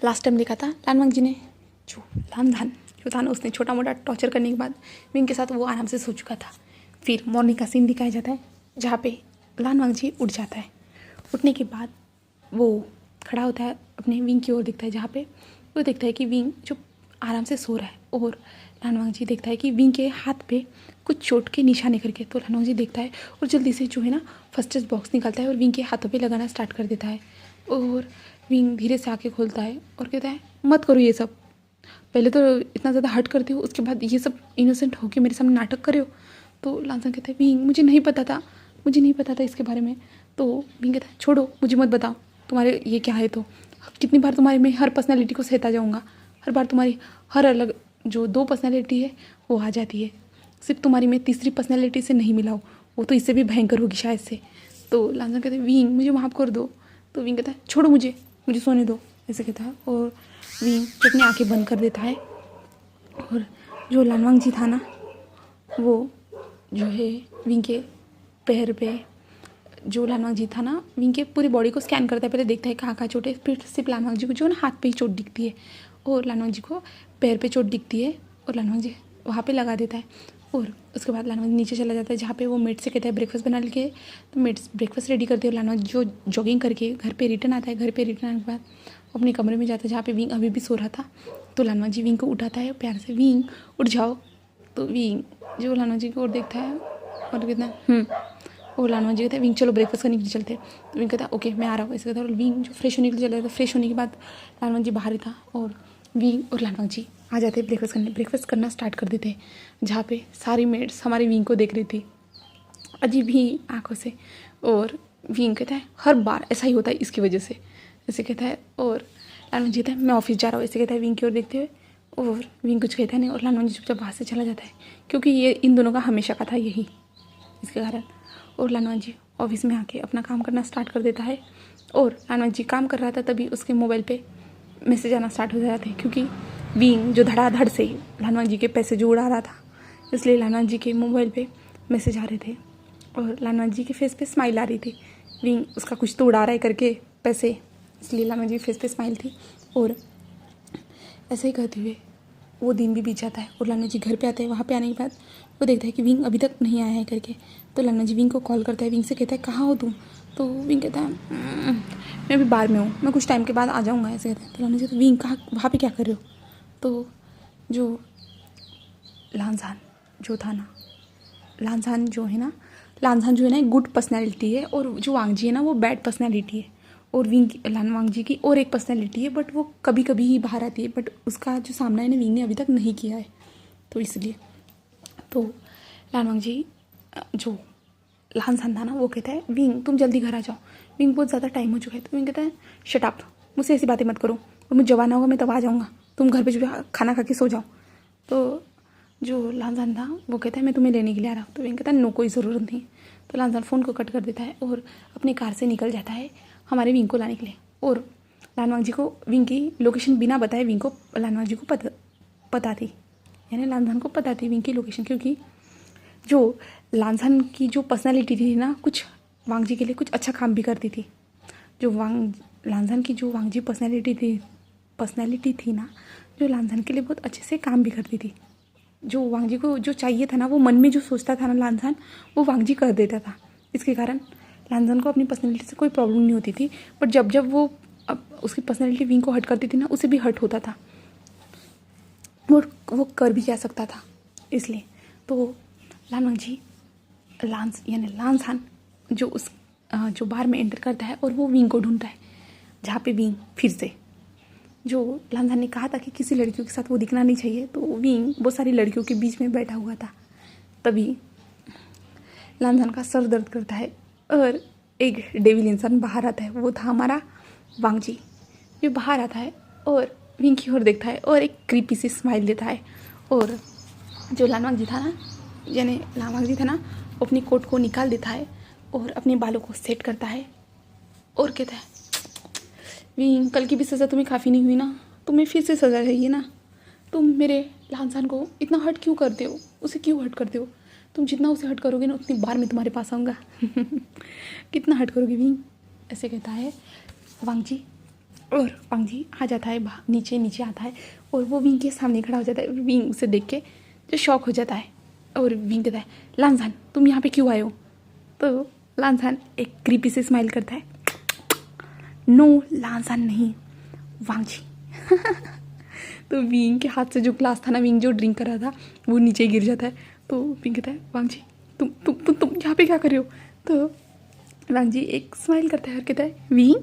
Last time देखा था लानवांग जी ने जो लानधान जो था ना, उसने छोटा मोटा टॉर्चर करने के बाद विंग के साथ वो आराम से सो चुका था। फिर मॉर्निंग का सीन दिखाया जाता है जहाँ पे लानवांग जी उठ जाता है। उठने के बाद वो खड़ा होता है, अपने विंग की ओर देखता है, जहाँ पे वो देखता है कि विंग जो आराम से सो रहा है, और लानवांग जी देखता है कि विंग के हाथ पे कुछ चोट के निशाने करके। तो लानवांग जी देखता है और जल्दी से जो है ना फर्स्ट एड बॉक्स निकालता है और विंग के हाथों पे लगाना स्टार्ट कर देता है। और विंग धीरे से आके खोलता है और कहता है मत करो ये सब, पहले तो इतना ज़्यादा हर्ट करते हो, उसके बाद ये सब इनोसेंट होके मेरे सामने नाटक करे हो। तो लानसांग कहता है विंग मुझे नहीं पता था, मुझे नहीं पता था इसके बारे में। तो विंग कहता है छोड़ो, मुझे मत बताओ तुम्हारे ये क्या है। तो कितनी बार तुम्हारे में हर पर्सनैलिटी को सहता जाऊँगा, हर बार तुम्हारी हर अलग जो 2 पर्सनैलिटी है वो आ जाती है, सिर्फ तुम्हारी में तीसरी पर्सनैलिटी से नहीं मिलाओ, वो तो इससे भी भयंकर होगी शायद से। तो लानसांग कहते हैं विंग मुझे माफ़ कर दो। तो विंग कहता है छोड़ो मुझे, मुझे सोने दो, ऐसे कहता है। और विंग अपनी आंखें बंद कर देता है। और जो लानवांग जी था ना, वो जो है विंग के पैर पे, जो लानवांग जी था ना विंग के पूरी बॉडी को स्कैन करता है, पहले देखता है कहाँ कहाँ चोट है, फिर सिर्फ लानवांग जी को जो ना हाथ पे ही चोट दिखती है, और लानवांग जी को पैर पे चोट दिखती है, और लानवांग जी वहाँ पे लगा देता है। और उसके बाद लानवांग जी नीचे चला जाता है, जहाँ पे वो मेट से कहता है ब्रेकफास्ट बना के। तो मेट ब्रेकफास्ट रेडी करती है, और लानवांग जो जॉगिंग करके घर पे रिटर्न आता है। घर पे रिटर्न आने के बाद अपने कमरे में जाता है, जहाँ पे विंग अभी भी सो रहा था। तो लानवांग जी विंग को उठाता है प्यार से, विंग उठ जाओ। तो विंग जो लानवांग जी की ओर देखता है और कहता है और लानवांग जी कहते हैं विंग चलो ब्रेकफास्ट करने के लिए चलते हैं। तो विंग कहता है ओके मैं आ रहा हूँ, ऐसे कहता है। और विंग जो फ्रेश होने के लिए चला जाता है। फ्रेश होने के बाद लानवांग जी बाहर ही था, और विंग और लानवांग जी आ जाते हैं ब्रेकफास्ट करना स्टार्ट कर देते हैं, जहाँ पे सारी मेड्स हमारी विंग को देख रही थी अजीब ही आंखों से। और विंग कहता है हर बार ऐसा ही होता है इसकी वजह से, ऐसे कहता है। और लानवांग जी कहता है मैं ऑफिस जा रहा हूँ, ऐसे कहता है विंग की ओर देखते हुए। और विंग कुछ कहता नहीं, और लानवांग जी चुपचाप वहाँ से चला जाता है, क्योंकि ये इन दोनों का हमेशा का था यही, इसके कारण। और लानवांग जी ऑफिस में आके अपना काम करना स्टार्ट कर देता है। और लानवांग जी काम कर रहा था, तभी उसके मोबाइल पे मैसेज आना स्टार्ट हो जाते हैं, क्योंकि विंग जो धड़ाधड़ से लानवांग जी के पैसे जो उड़ा रहा था, इसलिए लानवांग जी के मोबाइल पे मैसेज आ रहे थे। और लानवांग जी के फेस पे स्माइल आ रही थी, विंग उसका कुछ तो उड़ा रहा है करके पैसे, इसलिए लानवांग जी के फेस पे स्माइल थी। और ऐसे ही करते हुए वो दिन भी बीत जाता है, और लानवांग जी घर पे आते हैं। वहाँ पे आने के बाद वो देखता है कि विंग अभी तक नहीं आया है करके। तो लानवांग जी विंग को कॉल करता है, विंग से कहता है कहाँ हो तुम। तो विंग कहता है मैं अभी बाहर में हूँ, मैं कुछ टाइम के बाद आ जाऊँगा, ऐसे कहता है। तो लानवांग जी विंग कहाँ वहाँ पे क्या कर रहे हो। तो जो लानजान जो था ना, लानजान जो है ना, लानजान जो है ना एक गुड पर्सनैलिटी है, और जो वांग जी है ना वो बैड पर्सनैलिटी है। और विंग लानवांग जी की और एक पर्सनैलिटी है, बट वो कभी कभी ही बाहर आती है, बट उसका जो सामना है ना विंग ने अभी तक नहीं किया है, तो इसलिए। तो लानवांग जी जो लानजान था ना, वो कहता है विंग तुम जल्दी घर आ जाओ, विंग बहुत ज़्यादा टाइम हो चुका है। तो विंग कहता है शट अप, मुझसे ऐसी बातें मत करो, और मुझे जब आना होगा मैं तब आ जाऊँगा, तुम घर पे जो है खाना खा के सो जाओ। तो जो लानजान था वो कहता है मैं तुम्हें लेने के लिए आ रहा हूँ। तो विंग कहता है नो कोई ज़रूरत नहीं। तो लानजान फ़ोन को कट कर देता है और अपनी कार से निकल जाता है हमारे विंग को लाने के लिए। और लानवांग जी को विंग की लोकेशन बिना बताए विंग को लानवांग जी को पता थी, यानी लानजान को पता थी विंग की लोकेशन, क्योंकि जो लानजान की जो पर्सनैलिटी थी ना, कुछ वांग जी के लिए कुछ अच्छा काम भी करती थी। जो लानजान की जो वांग जी पर्सनैलिटी थी ना, जो लानजान के लिए बहुत अच्छे से काम भी करती थी। जो वांग जी को जो चाहिए था ना, वो मन में जो सोचता था ना लानजान, वो वांग जी कर देता था। इसके कारण लानजान को अपनी पर्सनैलिटी से कोई प्रॉब्लम नहीं होती थी, बट जब जब वो उसकी पर्सनैलिटी विंग को हर्ट करती थी ना, उसे भी हर्ट होता था, वो कर भी क्या सकता था, इसलिए। तो लानवांग जी यानी लानजान जो बार में एंटर करता है, और वो विंग को ढूंढता है, जहाँ पे विंग फिर से जो लानजान ने कहा था कि किसी लड़कियों के साथ वो दिखना नहीं चाहिए, तो विंग बहुत सारी लड़कियों के बीच में बैठा हुआ था। तभी लानजान का सर दर्द करता है, और एक डेविल इंसान बाहर आता है, वो था हमारा वांग जी। जो बाहर आता है और विंग की ओर देखता है, और एक क्रीपी सी स्माइल देता है। और जो लानवांग जी था ना, यानी लानवांग जी था ना, अपनी कोट को निकाल देता है और अपने बालों को सेट करता है, और कहता है विंग कल की भी सज़ा तुम्हें काफ़ी नहीं हुई ना, तुम्हें फिर से सज़ा चाहिए ना। तुम मेरे लानजान को इतना हर्ट क्यों करते हो, उसे क्यों हर्ट करते हो। तुम जितना उसे हर्ट करोगे ना, उतनी बार मैं तुम्हारे पास आऊँगा। कितना हर्ट करोगे विंग, ऐसे कहता है वांग जी। और वांग जी आ जाता है, नीचे नीचे आता है और वो विंग के सामने खड़ा हो जाता है। विंग उसे देख के जो शॉक हो जाता है और विंग कहता है लानजान तुम यहाँ पे क्यों आए हो? तो लानजान एक क्रीपी से स्माइल करता है। नो लानजान नहीं, वांग जी। तो विंग के हाथ से जो ग्लास था ना, विंग जो ड्रिंक कर रहा था वो नीचे गिर जाता है। तो विंग कहता है वांग जी तुम यहाँ पे क्या कर रहे हो? तो वांग जी एक स्माइल करता है और कहता है विंग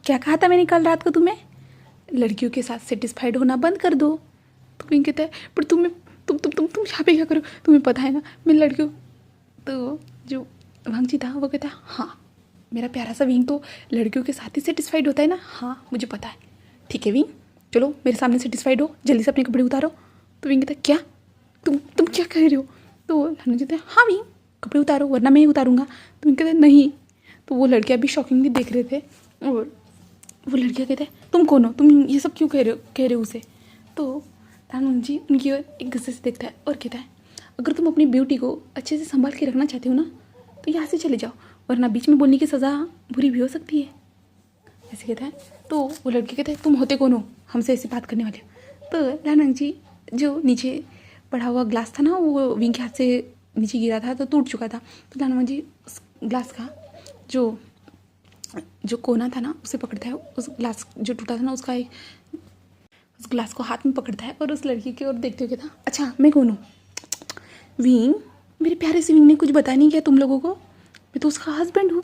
क्या कहा था मैंने कल रात को तुम्हें? लड़कियों के साथ सेटिस्फाइड होना बंद कर दो। तो विंग कहता है पर तुम यहाँ पे क्या करो? तुम्हें पता है ना मैं लड़कियों। तो जो वांग जी था वो कहता है हाँ मेरा प्यारा सा विंग तो लड़कियों के साथ ही सेटिस्फाइड होता है ना। हाँ मुझे पता है। ठीक है विंग चलो मेरे सामने सेटिस्फाइड हो, जल्दी से अपने कपड़े उतारो। तो विंग कहता है क्या तुम क्या कह रहे हो? तो लानू जी कहते हैं हाँ विंग कपड़े उतारो वरना मैं ही उतारूंगा। तो विंग कहते हैं नहीं। तो वो लड़कियाँ भी शॉकिंगली देख रहे थे और वो लड़कियाँ कहते हैं तुम कौन हो, तुम ये सब क्यों कह रहे हो उसे? तो लानू जी उनकी ओर एक गुस्से से देखता है और कहता है अगर तुम अपनी ब्यूटी को अच्छे से संभाल के रखना चाहते हो ना तो यहाँ से चले जाओ, वरना बीच में बोलने की सज़ा बुरी भी हो सकती है, ऐसे कहता है। तो वो लड़के कहते हैं तुम होते कौन हो हमसे ऐसी बात करने वाले? तो लानंग जी जो नीचे पड़ा हुआ ग्लास था ना वो विंग के हाथ से नीचे गिरा था तो टूट चुका था। तो लानंग जी उस ग्लास का जो कोना था ना उसे पकड़ता है, उस ग्लास जो टूटा था ना उसका एक उस ग्लास को हाथ में पकड़ता है और उस लड़की की ओर देखते हुए कहता अच्छा मैं कौन हूँ? विंग मेरे प्यारे से विंग ने कुछ बताया नहीं क्या तुम लोगों को? मैं तो उसका हस्बैंड हूँ।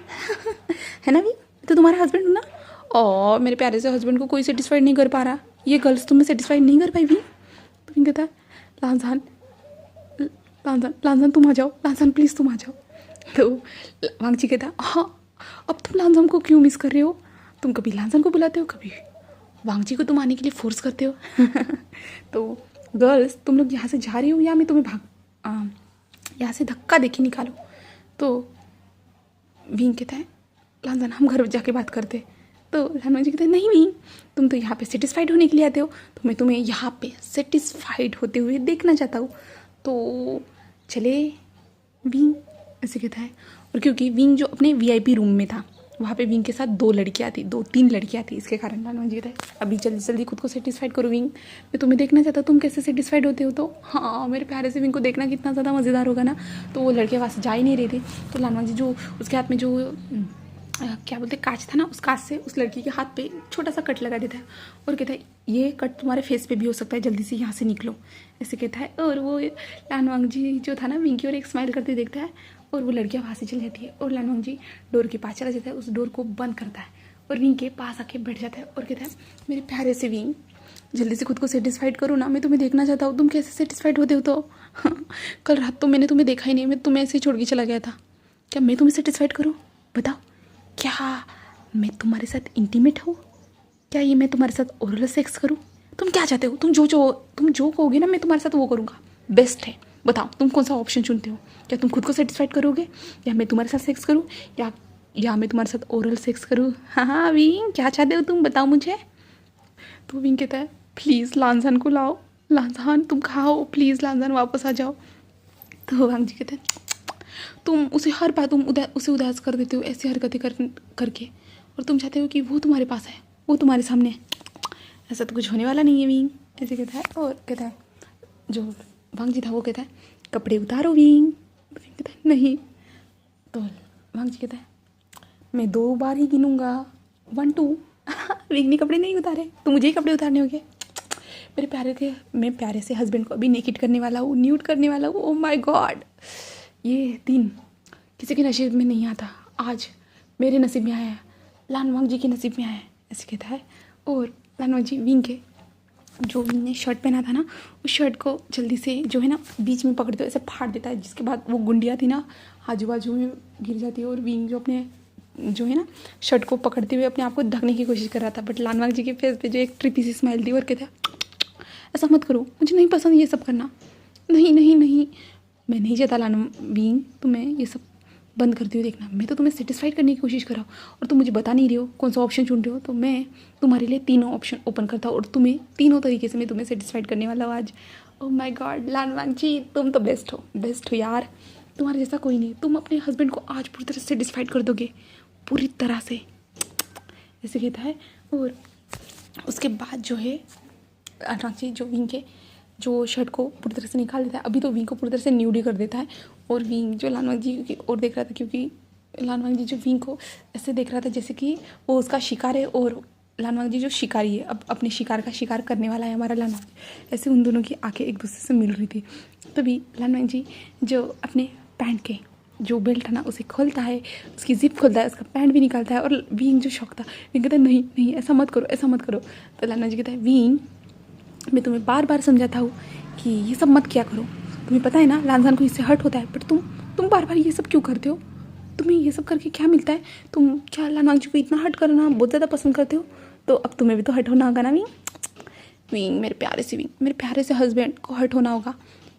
है ना विंग मैं तो तुम्हारा हस्बैंड हूँ ना। और मेरे प्यारे से हस्बैंड को कोई सेटिस्फाइड नहीं कर पा रहा, ये गर्ल्स तुम्हें सेटिस्फाइड नहीं कर पाई विंग। तो विंग कहता है लानजान लानजान लानजान तुम आ जाओ, लानजान प्लीज़ तुम आ जाओ। तो वांग जी कहता हाँ अब तुम लानजान को क्यों मिस कर रहे हो? तुम कभी लानजान को बुलाते हो कभी वांग जी को तुम आने के लिए फोर्स करते हो। तो गर्ल्स तुम लोग यहाँ से जा रही हो या मैं तुम्हें यहाँ से धक्का देके निकालो? तो विंग कहता है लानजान हम घर जाके बात करते। तो लानजान जी कहते हैं नहीं विंग तुम तो यहाँ पे सेटिस्फाइड होने के लिए आते हो, तो मैं तुम्हें यहाँ पे सेटिस्फाइड होते हुए देखना चाहता हूँ, तो चले विंग, ऐसे कहता है। और क्योंकि विंग जो अपने वीआईपी रूम में था वहाँ पे विंग के साथ 2-3 लड़कियाँ थी, इसके कारण लानजान जी कहता है अभी जल्दी जल्दी खुद को सेटिस्फाइड करो विंग, मैं तुम्हें देखना चाहता हूँ तुम कैसे सेटिस्फाइड होते हो। तो हाँ मेरे प्यारे से विंग को देखना कितना ज़्यादा मज़ेदार होगा ना। तो वो लड़के वहाँ से जा ही नहीं रही थी। तो लानजान जी जो उसके हाथ में जो क्या बोलते कांच था ना उस कांच से उस लड़की के हाथ पे छोटा सा कट लगा देता है और कहता है ये कट तुम्हारे फेस पे भी हो सकता है, जल्दी से यहाँ से निकलो, ऐसे कहता है। और वो लानवांग जी जो था ना विंग की ओर एक स्माइल करते देखता है और वो लड़कियाँ वहाँ से चल जाती है और लानवांग जी डोर के पास चला जाता है, उस डोर को बंद करता है और विंग के पास आके बैठ जाता है और कहता है मेरे प्यारे से विंग जल्दी से खुद को सेटिस्फाइड करो ना, मैं तुम्हें देखना चाहता हूँ तुम कैसे सेटिस्फाइड होते हो। तो कल रात तो मैंने तुम्हें देखा ही नहीं, मैं तुम्हें ऐसे ही छोड़ के चला गया था, क्या मैं तुम्हें सेटिस्फाइड करूँ? बताओ क्या मैं तुम्हारे साथ इंटीमेट हूँ? क्या ये मैं तुम्हारे साथ ओरल सेक्स करूँ? तुम क्या चाहते हो? तुम जो कहोगे ना मैं तुम्हारे साथ वो करूँगा, बेस्ट है। बताओ तुम कौन सा ऑप्शन चुनते हो? क्या तुम खुद को सेटिस्फाइड करोगे या मैं तुम्हारे साथ सेक्स करूँ या मैं तुम्हारे साथ ओरल सेक्स करूँ? हाँ विंग क्या चाहते हो तुम बताओ मुझे। तो विंग कहता है प्लीज़ लानजान को लाओ, लानजान तुम कहाँ हो, प्लीज़ लानजान वापस आ जाओ। तो वांग जी कहते हैं तुम उसे हर बात उसे उदास कर देते हो ऐसी हरकतें करके, और तुम चाहते हो कि वो तुम्हारे पास है, वो तुम्हारे सामने है, ऐसा तो कुछ होने वाला नहीं है विंग, ऐसे कहता है। और कहता है जो वांग जी था वो कहता है कपड़े उतारो विंग। विंग कहता है नहीं। तो वांग जी कहता है मैं 2 बार ही गिनूंगा 1 2। विंग ने कपड़े नहीं उतारे तो मुझे ही कपड़े उतारने होंगे। मैं प्यारे से हस्बैंड को अभी नेकेड करने वाला हूँ, न्यूड करने वाला हूँ। ओह माय गॉड ये दिन किसी के नसीब में नहीं आता, आज मेरे नसीब में आया है, लानवांग जी के नसीब में आया है, ऐसे कहता है। और लानवांग जी विंग के जो विंग ने शर्ट पहना था ना उस शर्ट को जल्दी से जो है ना बीच में पकड़ते हुए ऐसे फाड़ देता है, जिसके बाद वो गुंडियाँ थी ना आजू बाजू में गिर जाती है और विंग जो अपने जो है ना शर्ट को पकड़ते हुए अपने आप को ढकने की कोशिश कर रहा था, बट लानवांग जी के फेस पे जो एक ट्रिपी सी स्माइल थी और कहता ऐसा मत करो, मुझे नहीं पसंद ये सब करना, नहीं नहीं नहीं मैं नहीं चाहता लानवांग तुम्हें ये सब बंद करते हुए देखना, मैं तो तुम्हें सेटिस्फाइड करने की कोशिश कर रहा हूँ और तुम मुझे बता नहीं रहे हो कौन सा ऑप्शन चुन रहे हो, तो मैं तुम्हारे लिए 3 ऑप्शन ओपन करता हूँ और तुम्हें 3 तरीके से मैं तुम्हें सेटिस्फाइड करने वाला हूँ आज। ओह माय गॉड लानवांग जी तुम तो बेस्ट हो यार, तुम्हारे जैसा कोई नहीं, तुम अपने हस्बैंड को आज पूरी तरह से सेटिस्फाइड कर दोगे पूरी तरह से, ऐसे कहता है। और उसके बाद जो है रांची जो विंग के जो शर्ट को पूरी तरह से निकाल देता है। अभी तो विंग को पूरी तरह से न्यूडी कर देता है और विंग जो लानवांग जी की ओर देख रहा था, क्योंकि लानवांग जी जो विंग को ऐसे देख रहा था जैसे कि वो उसका शिकार है और लानवांग जी जो शिकारी है, अब अपने शिकार का शिकार करने वाला है हमारा लानवांग। ऐसे उन दोनों की आंखें एक दूसरे से मिल रही थी। तभी लानवांग जी जो अपने पैंट के जो बेल्ट है ना उसे खोलता है, उसकी जिप खोलता है, उसका पैंट भी निकालता है और विंग जो शौक था, विंग कहता है नहीं नहीं ऐसा मत करो, ऐसा मत करो। तो लानवांग जी कहता है विंग मैं तुम्हें बार बार समझाता हूँ कि ये सब मत किया करो, तुम्हें पता है ना लानजान को इससे हर्ट होता है, बट तुम बार बार ये सब क्यों करते हो? तुम्हें ये सब करके क्या मिलता है? तुम क्या लानवांग जी को इतना हर्ट करना बहुत ज़्यादा पसंद करते हो? तो अब तुम्हें भी तो हर्ट होना होगा ना विंग। विंग मेरे प्यारे से विंग, मेरे प्यारे से हस्बैंड को हर्ट होना होगा,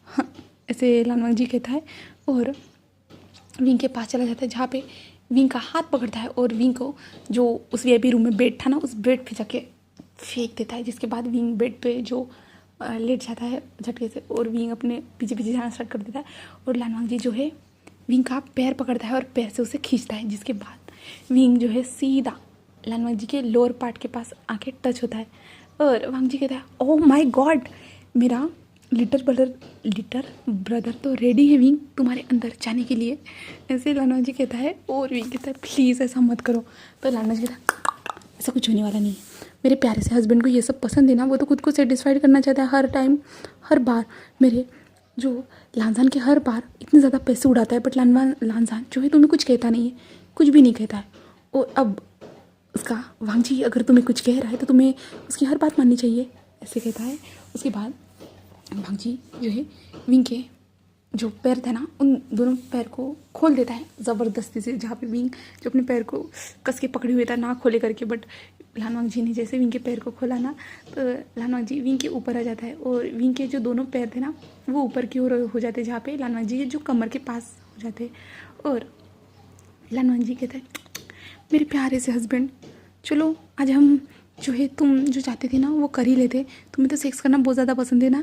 हाँ ऐसे लानवांग जी कहता है और विंग के पास चला जाता है जहाँ पे विंग का हाथ पकड़ता है और विंग को जो उस वीआईपी रूम में बेड था ना उस बेड पे जाके फेंक देता है, जिसके बाद विंग बेड पे जो लेट जाता है झटके से और विंग अपने पीछे पीछे जाना स्टार्ट कर देता है और लानवांग जी जो है विंग का पैर पकड़ता है और पैर से उसे खींचता है, जिसके बाद विंग जो है सीधा लानवांग जी के लोअर पार्ट के पास आके टच होता है और वांग जी कहता है ओह माय गॉड, मेरा लिटर ब्रदर तो रेडी है विंग तुम्हारे अंदर जाने के लिए, ऐसे लानवांग जी कहता है और विंग कहता है प्लीज़ ऐसा मत करो। तो लानवांग जी कहता है ऐसा कुछ होने वाला नहीं है, मेरे प्यारे से हस्बैंड को ये सब पसंद है ना, वो तो खुद को सेटिस्फाइड करना चाहता है हर टाइम हर बार। मेरे जो लानजान के हर बार इतने ज़्यादा पैसे उड़ाता है बट लानजान जो है तुम्हें कुछ कहता नहीं है, कुछ भी नहीं कहता है। और अब उसका वांग जी अगर तुम्हें कुछ कह रहा है तो तुम्हें उसकी हर बात माननी चाहिए, ऐसे कहता है। उसके बाद वांग जी जो है विंग के जो पैर थे ना उन दोनों पैर को खोल देता है ज़बरदस्ती से, जहाँ पे विंग जो अपने पैर को कस के पकड़े हुए था ना खोले करके, बट लानवांग जी ने जैसे विंग के पैर को खोला ना तो लानवांग जी विंग के ऊपर आ जाता है और विंग के जो दोनों पैर थे ना वो ऊपर की ओर हो जाते, जहाँ पे लानवांग जी जो कमर के पास हो जाते। और लानवांग जी कहते हैं मेरे प्यारे से हस्बैंड चलो आज हम जो है तुम जो चाहते थे ना वो कर ही लेते, तुम्हें तो सेक्स करना बहुत ज़्यादा पसंद है ना,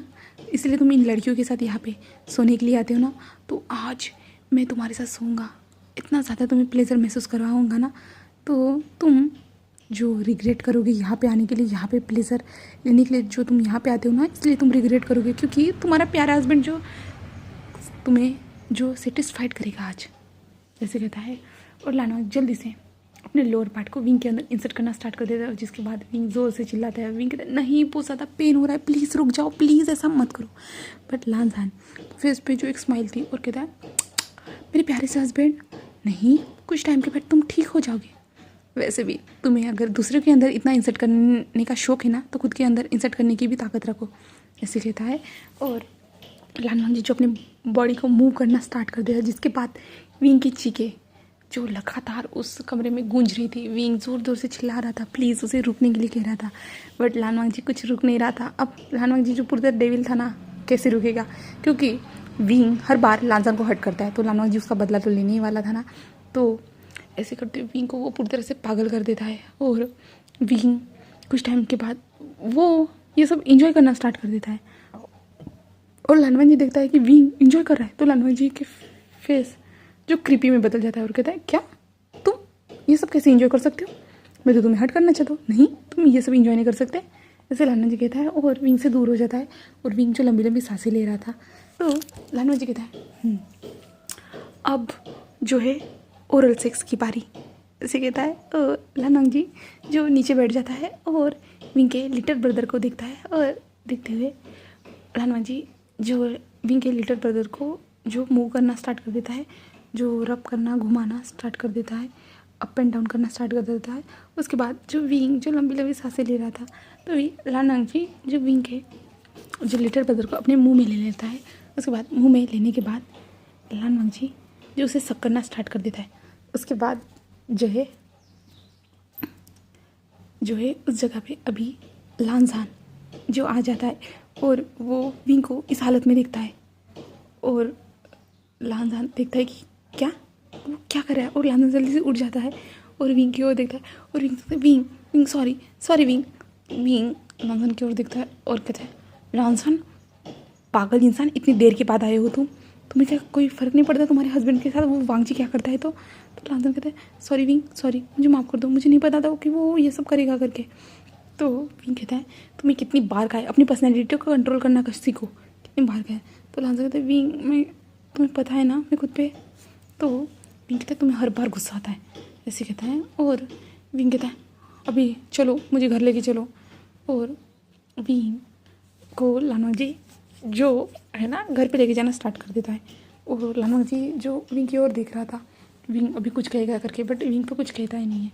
इसलिए तुम इन लड़कियों के साथ यहाँ पे सोने के लिए आते हो ना, तो आज मैं तुम्हारे साथ सोऊंगा, इतना ज़्यादा तुम्हें प्लेजर महसूस करवाऊँगा ना, तो तुम जो रिग्रेट करोगे यहाँ पे आने के लिए, यहाँ पे प्लेजर लेने के लिए जो तुम यहाँ पे आते हो ना, इसलिए तुम रिग्रेट करोगे क्योंकि तुम्हारा प्यारा हस्बैंड जो तुम्हें जो सेटिस्फाइड करेगा आज, जैसे कहता है। और लानवांग जल्दी से अपने लोअर पार्ट को विंग के अंदर इंसर्ट करना स्टार्ट कर देता है, जिसके बाद विंग ज़ोर से चिल्लाता है, विंग कहता है नहीं बहुत ज़्यादा पेन हो रहा है, प्लीज़ रुक जाओ, प्लीज़ ऐसा मत करो। बट लानजान फेस पे जो एक स्माइल थी और कहता है मेरे प्यारे से हस्बैंड नहीं कुछ टाइम के बाद तुम ठीक हो जाओगे, वैसे भी तुम्हें अगर दूसरे के अंदर इतना इंसर्ट करने का शौक है ना तो खुद के अंदर इंसर्ट करने की भी ताकत रखो, ऐसे कहता है। और लानवांग जी जो अपने बॉडी को मूव करना स्टार्ट कर देता है, जिसके बाद विंग की चीखें जो लगातार उस कमरे में गूंज रही थी, विंग ज़ोर ज़ोर से चिल्ला रहा था, प्लीज़ उसे रुकने के लिए कह रहा था, बट लानवांग जी कुछ रुक नहीं रहा था। अब लानवांग जी जो पूरी तरह डेविल था ना कैसे रुकेगा, क्योंकि विंग हर बार लानजान को हर्ट करता है तो लानवांग जी उसका बदला तो लेने ही वाला था ना, तो ऐसे करते हुए विंग को वो पूरी तरह से पागल कर देता है और विंग कुछ टाइम के बाद वो ये सब इंजॉय करना स्टार्ट कर देता है। और लानवांग जी देखता है कि विंग इंजॉय कर रहा है तो लानवांग जी के फेस जो क्रीपी में बदल जाता है और कहता है क्या तुम ये सब कैसे इंजॉय कर सकते हो, मैं तो तुम्हें हर्ट करना चाहता हूँ, नहीं तुम ये सब इंजॉय नहीं कर सकते, ऐसे लानवांग जी कहता है और विंग से दूर हो जाता है। और विंग जो लंबी लंबी सांसें ले रहा था तो लानवांग जी कहता है अब जो है ओरल सेक्स की बारी, ऐसे कहता है। और लानवांग जी जो नीचे बैठ जाता है और विंग के लिटिल ब्रदर को देखता है और देखते हुए लानवांग जी जो विंग के लिटिल ब्रदर को जो मूव करना स्टार्ट कर देता है, जो रब करना घुमाना स्टार्ट कर देता है, अप एंड डाउन करना स्टार्ट कर देता है। उसके बाद जो विंग जो लंबी लंबी सांसें ले रहा था तो लानवांग जी जो विंग के जो लिटिल ब्रदर को अपने मुंह में ले लेता है। उसके बाद मुंह में लेने के बाद लानवांग जी जो उसे सक करना स्टार्ट कर देता है। उसके बाद जो है उस जगह पे अभी लानजान जो आ जाता है और वो विंग को इस हालत में देखता है और लानजान देखता है कि क्या वो क्या कर रहा है, और लानजान जल्दी से उठ जाता है और विंग की ओर देखता है और विंग कहता है विंग सॉरी विंग लानजान की ओर देखता है और कहता है लानजान पागल इंसान, इतनी देर के बाद आए हो तुम्हें क्या कोई फ़र्क नहीं पड़ता तुम्हारे हस्बैंड के साथ वो वांग जी क्या करता है। तो लानजान कहता है सॉरी विंग सॉरी, मुझे माफ़ कर दो, मुझे नहीं पता था कि वो ये सब करेगा करके। तो विंग कहता है तुम्हें कितनी बार कहा है अपनी पर्सनैलिटी को कंट्रोल करना का सीखो, कितनी बार कहा है। तो लांजा कहता है विंग मैं तुम्हें पता है ना मैं खुद पे। तो विंग कहता है तुम्हें हर बार गुस्सा आता है, ऐसे कहता है। और विंग कहता है अभी चलो मुझे घर लेके चलो। और विंग को लानवांग जी जो है ना घर पे लेके जाना स्टार्ट कर देता है। और लानवांग जी जो विंग की ओर देख रहा था विंग अभी कुछ कहेगा करके, बट विंग तो कुछ कहता ही नहीं है।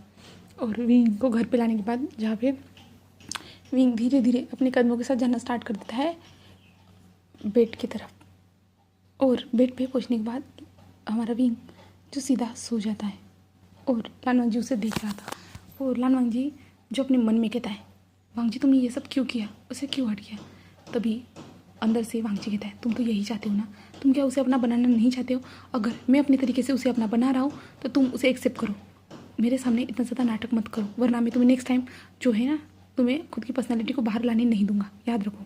और विंग को घर पे लाने के बाद जहाँ पे विंग धीरे धीरे अपने कदमों के साथ जाना स्टार्ट कर देता है बेड की तरफ। और बेड पे पहुँचने के बाद हमारा विंग जो सीधा सो जाता है। और लानवांग जी उसे देख रहा था। और लानवांग जी जो अपने मन में कहता है वांग जी तुमने ये सब क्यों किया, उसे क्यों हट किया। तभी अंदर से वांग जी कहता है तुम तो यही चाहते हो ना, तुम क्या उसे अपना बनाना नहीं चाहते हो। अगर मैं अपने तरीके से उसे अपना बना रहा हूँ तो तुम उसे एक्सेप्ट करो, मेरे सामने इतना ज़्यादा नाटक मत करो, वरना मैं तुम्हें नेक्स्ट टाइम जो है ना तुम्हें खुद की पर्सनैलिटी को बाहर लाने नहीं दूंगा। याद रखो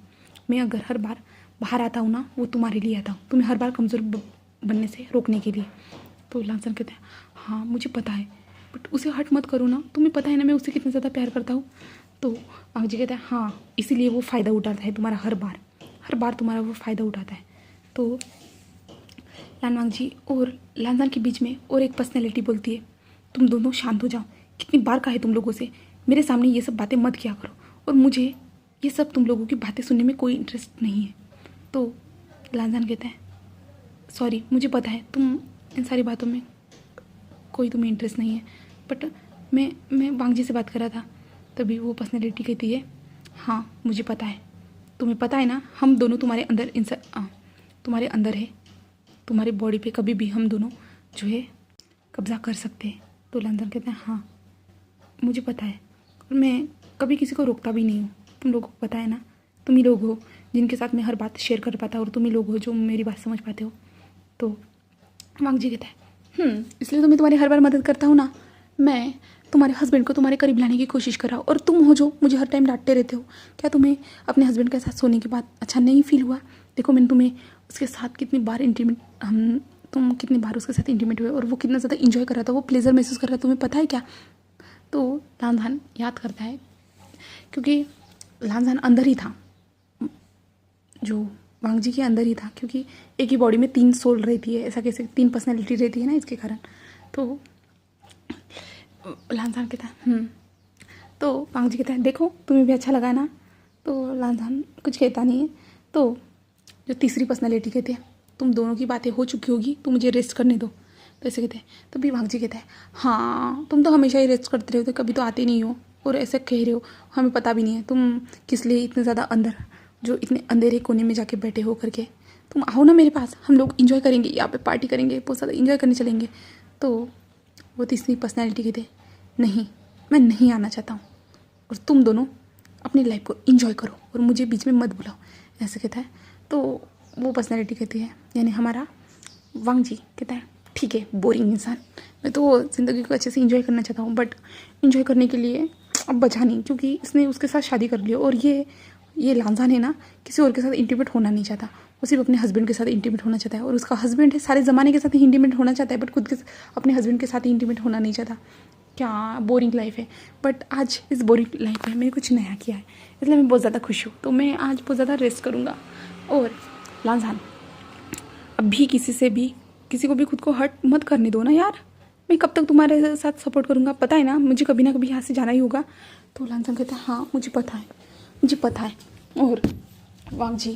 मैं अगर हर बार बाहर आता हूँ ना वो तुम्हारे लिए आता हूँ, तुम्हें हर बार कमज़ोर बनने से रोकने के लिए। तो लांसन कहते हैं हाँ मुझे पता है, बट उसे हट मत करो ना, तुम्हें पता है ना मैं उसे कितना ज़्यादा प्यार करता हूँ। तो वांग जी कहता है हाँ इसीलिए वो फ़ायदा उठाता है तुम्हारा, हर बार तुम्हारा वो फ़ायदा उठाता है। तो लानवांग जी और लांजान के बीच में और एक पर्सनैलिटी बोलती है तुम दोनों शांत हो जाओ, कितनी बार कहा है तुम लोगों से मेरे सामने ये सब बातें मत किया करो, और मुझे ये सब तुम लोगों की बातें सुनने में कोई इंटरेस्ट नहीं है। तो लांजान कहता है सॉरी मुझे पता है तुम इन सारी बातों में कोई तुम्हें इंटरेस्ट नहीं है, बट मैं वांग जी से बात कर रहा था। तभी वो पर्सनैलिटी कहती है हाँ मुझे पता है, तुम्हें पता है ना हम दोनों तुम्हारे अंदर तुम्हारे अंदर है, तुम्हारी बॉडी पे कभी भी हम दोनों जो है कब्जा कर सकते हैं। तो लांजान कहते हैं हाँ मुझे पता है, और मैं कभी किसी को रोकता भी नहीं हूँ, तुम लोगों को पता है ना, तुम ही लोग हो जिनके साथ मैं हर बात शेयर कर पाता हूँ, और तुम ही लोग हो जो मेरी बात समझ पाते हो। तो वांग जी कहता है इसलिए तो मैं तुम्हारी हर बार मदद करता हूँ ना, मैं तुम्हारे हस्बैंड को तुम्हारे करीब लाने की कोशिश कर रहा हूँ, और तुम हो जो मुझे हर टाइम डांटते रहते हो। क्या तुम्हें अपने हस्बैंड के साथ सोने के बाद अच्छा नहीं फील हुआ। देखो मैंने तुम्हें उसके साथ कितनी बार तुम कितनी बार उसके साथ इंटीमेट हुए, और वो कितना ज़्यादा इंजॉय कर रहा था, वो प्लेजर महसूस कर रहा था, तुम्हें पता है क्या। तो लांजान याद करता है क्योंकि लांजान अंदर ही था, जो वांग जी के अंदर ही था, क्योंकि एक ही बॉडी में 3 सोल रहती है, ऐसा कैसे 3 पर्सनैलिटी रहती है ना इसके कारण। तो लांजान कहता है तो वांग जी कहता है देखो तुम्हें भी अच्छा लगा ना। तो लांजान कुछ कहता नहीं है। तो जो तीसरी पर्सनैलिटी कहते हैं तुम दोनों की बातें हो चुकी होगी तो मुझे रेस्ट करने दो। तो ऐसे कहते हैं। तो भी वांग जी कहता है हाँ तुम तो हमेशा ही रेस्ट करते रहे हो, कभी तो आते नहीं हो, और ऐसे कह रहे हो हमें पता भी नहीं है तुम किस लिए इतने ज़्यादा अंदर जो इतने अंधेरे कोने में जाके बैठे हो करके, तुम आओ ना मेरे पास, हम लोग इन्जॉय करेंगे, यहाँ पे पार्टी करेंगे, बहुत ज़्यादा इन्जॉय करने चलेंगे। तो वो तीसरी पर्सनैलिटी कहते नहीं मैं नहीं आना चाहता हूँ, और तुम दोनों अपनी लाइफ को इन्जॉय करो और मुझे बीच में मत बुलाओ, ऐसे कहता है। तो वो पर्सनैलिटी कहती है यानी हमारा वांग जी कहता है ठीक है बोरिंग इंसान, मैं तो ज़िंदगी को अच्छे से इन्जॉय करना चाहता हूँ, बट इन्जॉय करने के लिए अब बचा नहीं, क्योंकि इसने उसके साथ शादी कर ली, और ये लांजान है ना किसी और के साथ इंटीमेट होना नहीं चाहता, वो सिर्फ अपने हस्बैंड के साथ इंटीमेट होना चाहता है, और उसका हस्बैंड है सारे ज़माने के साथ ही इंटीमेट होना चाहता है, बट खुद के अपने हस्बैंड के साथ ही इंटीमेट होना नहीं चाहता। क्या बोरिंग लाइफ है, बट आज इस बोरिंग लाइफ में मैंने कुछ नया किया है, इसलिए मैं बहुत ज़्यादा खुश हूँ। तो मैं आज बहुत ज़्यादा रेस्ट करूँगा। और लांजान अभी किसी को भी खुद को हर्ट मत करने दो ना यार, मैं कब तक तुम्हारे साथ सपोर्ट करूँगा, पता है ना मुझे कभी ना कभी यहाँ से जाना ही होगा। तो लांजान कहता है हाँ मुझे पता है। और वांग जी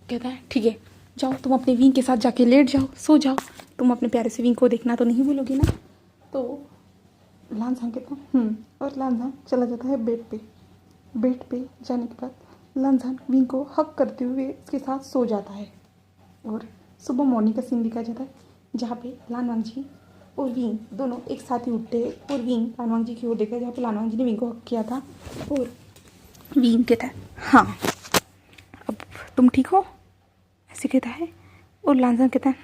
कहता है ठीक है जाओ तुम अपने विंग के साथ जाके लेट जाओ, सो जाओ, तुम अपने प्यारे से विंग को देखना तो नहीं भूलोगी ना। तो लांजान कहता है और लांजान चला जाता है बेड पे जाने के बाद लांजान विंग को हक करते हुए उसके साथ सो जाता है। और सुबह मॉर्निंग का सीन दिखाया जाता है जहाँ पे लानवांग जी और विंग दोनों एक साथ ही उठते हैं, और विंग लानवांग जी की ओर देखा जहाँ पे लानवांग जी ने विंग को हक किया था। और विंग कहता है हाँ अब तुम ठीक हो, ऐसे कहता है। और लांजान कहता है